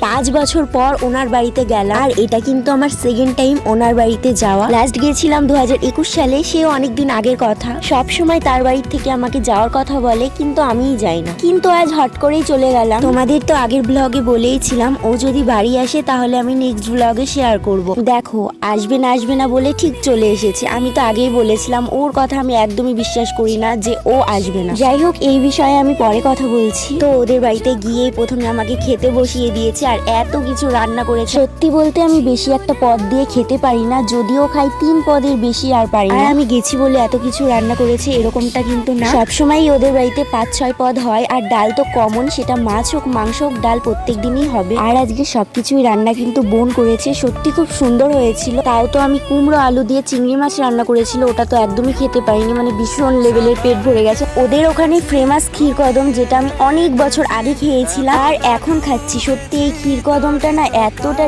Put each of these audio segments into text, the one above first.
5 বছর পর ওনার বাড়িতে গেলাম। আর এটা কিন্তু আমার সেকেন্ড টাইম ওনার বাড়িতে যাওয়া। লাস্ট গিয়েছিলাম 2021 সালে, সেও অনেকদিন আগের কথা। সব সময় তার বাড়ি থেকে আমাকে যাওয়ার কথা বলে, কিন্তু আমিই যাই না। কিন্তু আজ হট করেই চলে গেলাম। তোমাদের তো আগের ব্লগে বলেইছিলাম ও যদি বাড়ি আসে তাহলে আমি নেক্সট ব্লগে শেয়ার করব। দেখো আসবে না বলে ঠিক চলে এসেছে। আমি তো আগেই বলেছিলাম ওর কথা আমি একদমই বিশ্বাস করি না যে ও আসবে না। যাই হোক, এই বিষয়ে আমি পরে কথা বলছি। তো ওদের বাড়িতে গিয়ে প্রথমে আমাকে খেতে বসিয়ে দিয়েছে আর এত কিছু রান্না করেছে। সত্যি বলতে আমি বেশি একটা পদ দিয়ে খেতে পারি না, যদিও খাই 3 পদের বেশি আর পারি না। আমি গেছি বলে এত কিছু রান্না করেছে এরকমটা কিন্তু না। সবসময় ওদের বাড়িতে 5-6 পদ হয় আর ডাল তো কমন, সেটা মাছ হোক মাংস হোক ডাল প্রত্যেক দিনই হবে। আর আজকে সবকিছুই রান্না কিন্তু বোন করেছে, সত্যি খুব সুন্দর হয়েছিল। তাও তো আমি কুমড়ো আলু দিয়ে চিংড়ি মাছ রান্না করেছিল, ওটা তো একদমই খেতে পারিনি, মানে ভীষণ লেভেলের পেট ভরে গেছে। ওদের ওখানে ফেমাস ক্ষীর কদম, যেটা আমি অনেক বছর আগে খেয়েছিলাম আর এখন খাচ্ছি। সত্যি এই ক্ষীর কদমটা না এতটা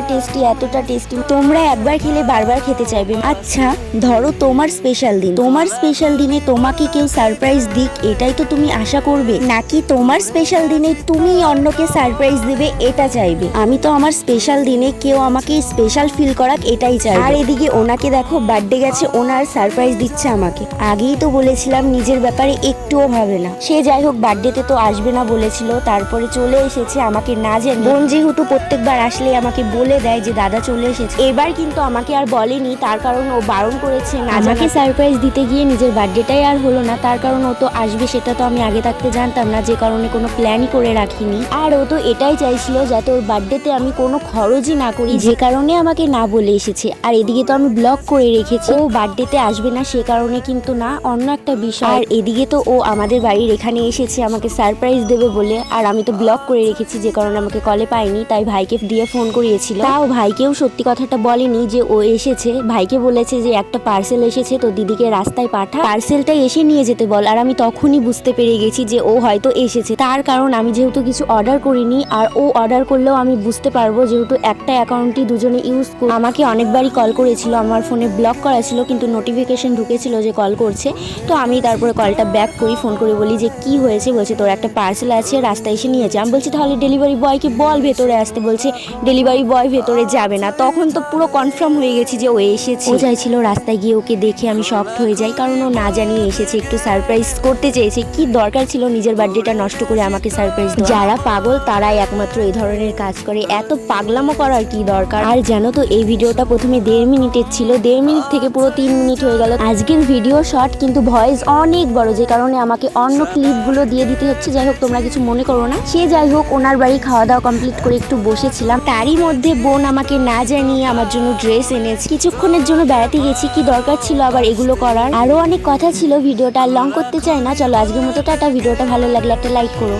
টেস্টি তোমরা একবার খেলে বারবার খেতে চাইবে। আচ্ছা ধরো তোমার স্পেশাল দিনে তোমাকে কেউ সারপ্রাইজ দিক, এটাই তো তুমি আশা করবে, নাকি তোমার স্পেশাল দিনে তুমি অন্যকে সারপ্রাইজ দিবে এটা চাইবে? আমি তো আমার স্পেশাল দিনে কেউ আমাকে স্পেশাল ফিল করাক এটাই চাই। আর এদিকে ওনাকে দেখো, বার্থডে গেছে, ওনার সারপ্রাইজ দিচ্ছে আমাকে। আগেই তো বলেছিলাম নিজের ব্যাপারে একটুও ভাবে না। সে যাই হোক, বার্থডেতে তো আসবে না বলেছিল, তারপরে চলে এসেছে আমাকে না জানিয়ে। বোন যেহেতু প্রত্যেকবার আসলে আমাকে বলে দেয় যে দাদা চলে এসেছে, এবার কিন্তু আমাকে আর বলেনি, তার কারণ ও বারণ করেছে না। আমাকে সারপ্রাইজ দিতে গিয়ে নিজের বার্থডেটাই আর হলো না, তার কারণ ও তো আসবে সেটা তো আমি আগে থাকতে জানতাম না, যে কারণে কোনো প্ল্যানই করে রাখিনি। আর ও তো এটাই চাইছিল যাতে ওর বার্থডেতে আমি কোনো খরচই না করি, যে কারণে আমাকে না বলে এসেছে। আর এদিকে তো আমি ব্লক করে রেখেছি ও বার্থডেতে আসবে না, সে কারণে কিন্তু না, অন্য একটা বিষয়। আর এদিকে তো ও আমাদের বাড়ির এখানে এসেছে আমাকে সারপ্রাইজ দেবে বলে, আর আমি তো ব্লক করে রেখেছি, যে কারণে আমাকে কলে পাইনি, তাই ভাইকে দিয়ে ফোন করিয়েছিল। তাও ভাইকেও সত্যি কথাটা বলেনি যে ও এসেছে। ভাইকে বলেছে যে একটা পার্সেল এসেছে, তো দিদিকে রাস্তায় পাঠা, পার্সেলটা এসে নিয়ে যেতে বল। আর আমি তখনই বুঝতে পেরে গেছি যে ও হয়তো এসেছে, তার কারণ আমি যেহেতু কিছু অর্ডার করিনি, আর ও অর্ডার করলেও আমি বুঝতে পারবো, যেহেতু একটা অ্যাকাউন্টই দুজনে ইউজ করি। আমাকে অনেকবারই কল করেছিল, আমার ফোনে ব্লক করা ছিল কিন্তু নোটিফিকেশন ঢুকেছিল যে কল করছে। তো আমি তারপরে কলটা ব্যাক করি, ফোন করে বলি যে কি হয়েছে। বলছে তোর একটা পার্সেল আছে, রাস্তায় এসে নিয়েছে। আমি বলছি তাহলে ডেলিভারি বয়কে বল ভেতরে আসতে। বলছে ডেলিভারি বয় ভেতরে যাবে না। তখন তো পুরো কনফার্ম হয়ে গেছি যে ও এসেছে। ও চাইছিল রাস্তায় গিয়ে ওকে দেখে আমি শকড হয়ে যাই, কারণ ও না জানিয়ে এসেছে, একটু সারপ্রাইজ করতে চেয়েছে। কি দরকার ছিল নিজের বার্থডেটা নষ্ট করে আমাকে সারপ্রাইজ দেওয়া? যারা পাগল তারাই একমাত্র এই ধরনের কাজ করে, এত পাগলামো করার কি দরকার? আর জানো তো এই ভিডিওটা প্রথমে 1.5 মিনিটের ছিল, 1.5 মিনিট থেকে পুরো 3 মিনিট হয়ে গেল। আজকের ভিডিও শর্ট কিন্তু ভয়েস অনেক বড়, যে কারণে আমাকে অন্য ক্লিপগুলো দিয়ে দিতে হচ্ছে। যাই হোক, তোমরা কিছু মনে করো না। সে যাই হোক, ওনার বাড়ি খাওয়া দাওয়া কমপ্লিট করে একটু বসেছিলাম, তারই মধ্যে বোন আমাকে না জানিয়ে আমার জন্য ড্রেস এনেছে। কিছুক্ষণের জন্য বেড়াতে গেছি, কি দরকার ছিল আবার এগুলো করার? আরো অনেক কথা ছিল, ভিডিওটা লং করতে চাই না। চলো আজকের মতো টাটা। ভিডিওটা ভালো লাগলে একটা লাইক করো।